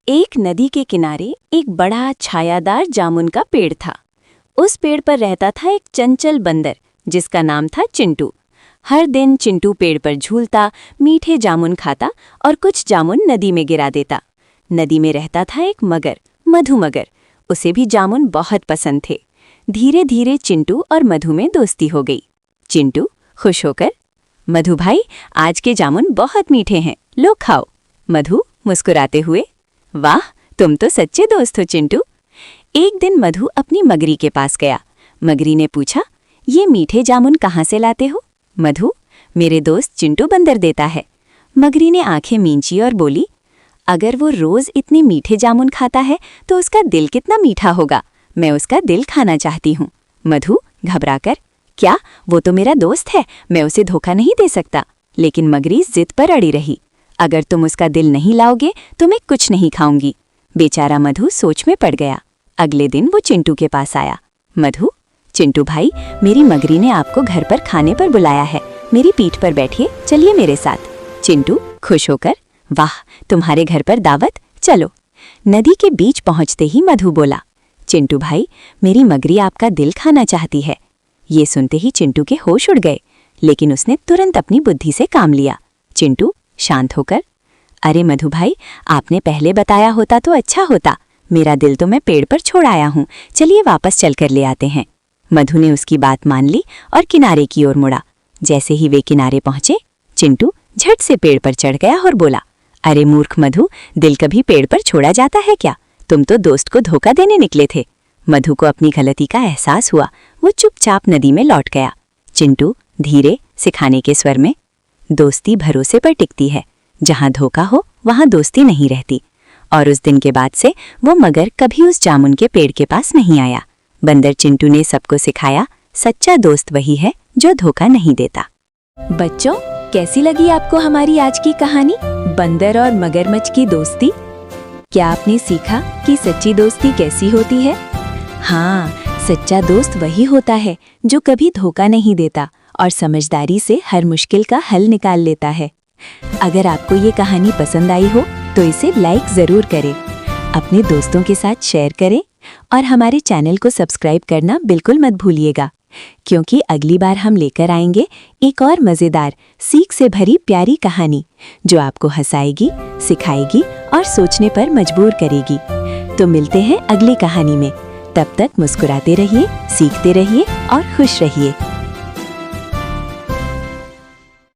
एक नदी के किनारे एक बड़ा छायादार जामुन का पेड़ था। उस पेड़ पर रहता था एक चंचल बंदर जिसका नाम था चिंटू। हर दिन चिंटू पेड़ पर झूलता, मीठे जामुन खाता और कुछ जामुन नदी में गिरा देता। नदी में रहता था एक मगर, मधु मगर। उसे भी जामुन बहुत पसंद थे। धीरे धीरे चिंटू और मधु में दोस्ती हो गई। चिंटू खुश होकर, मधु भाई, आज के जामुन बहुत मीठे हैं, लो खाओ। मधु मुस्कुराते हुए, वाह, तुम तो सच्चे दोस्त हो चिंटू। एक दिन मधु अपनी मगरी के पास गया। मगरी ने पूछा, ये मीठे जामुन कहाँ से लाते हो? मधु, मेरे दोस्त चिंटू बंदर देता है। मगरी ने आंखें मींची और बोली, अगर वो रोज इतने मीठे जामुन खाता है तो उसका दिल कितना मीठा होगा। मैं उसका दिल खाना चाहती हूँ। मधु घबराकर, क्या, वो तो मेरा दोस्त है, मैं उसे धोखा नहीं दे सकता। लेकिन मगरी जिद पर अड़ी रही, अगर तुम उसका दिल नहीं लाओगे तो मैं कुछ नहीं खाऊंगी। बेचारा मधु सोच में पड़ गया। अगले दिन वो चिंटू के पास आया। मधु, चिंटू भाई, मेरी मगरी ने आपको घर पर खाने पर बुलाया है, मेरी पीठ पर बैठिए, चलिए मेरे साथ। चिंटू खुश होकर, वाह, तुम्हारे घर पर दावत, चलो। नदी के बीच पहुंचते ही मधु बोला, चिंटू भाई, मेरी मगरी आपका दिल खाना चाहती है। ये सुनते ही चिंटू के होश उड़ गए, लेकिन उसने तुरंत अपनी बुद्धि से काम लिया। चिंटू शांत होकर, अरे मधु भाई, आपने पहले बताया होता तो अच्छा होता। मेरा दिल तो मैं पेड़ पर छोड़ आया हूँ, चलिए वापस चलकर ले आते हैं। मधु ने उसकी बात मान ली और किनारे की ओर मुड़ा। जैसे ही वे किनारे पहुंचे, चिंटू झट से पेड़ पर चढ़ गया और बोला, अरे मूर्ख मधु, दिल कभी पेड़ पर छोड़ा जाता है क्या? तुम तो दोस्त को धोखा देने निकले थे। मधु को अपनी गलती का एहसास हुआ। वो चुपचाप नदी में लौट गया। चिंटू धीरे सिखाने के स्वर में, दोस्ती भरोसे पर टिकती है, जहां धोखा हो वहां दोस्ती नहीं रहती। और उस दिन के बाद से वो मगर कभी उस जामुन के पेड़ के पास नहीं आया। बंदर चिंटू ने सबको सिखाया, सच्चा दोस्त वही है जो धोखा नहीं देता। बच्चों, कैसी लगी आपको हमारी आज की कहानी, बंदर और मगरमच्छ की दोस्ती? क्या आपने सीखा कि सच्ची दोस्ती कैसी होती है? हाँ, सच्चा दोस्त वही होता है जो कभी धोखा नहीं देता और समझदारी से हर मुश्किल का हल निकाल लेता है। अगर आपको ये कहानी पसंद आई हो तो इसे लाइक जरूर करें, अपने दोस्तों के साथ शेयर करें और हमारे चैनल को सब्सक्राइब करना बिल्कुल मत भूलिएगा, क्योंकि अगली बार हम लेकर आएंगे एक और मज़ेदार, सीख से भरी प्यारी कहानी जो आपको हंसाएगी, सिखाएगी और सोचने पर मजबूर करेगी। तो मिलते हैं अगली कहानी में। तब तक मुस्कुराते रहिए, सीखते रहिए और खुश रहिए।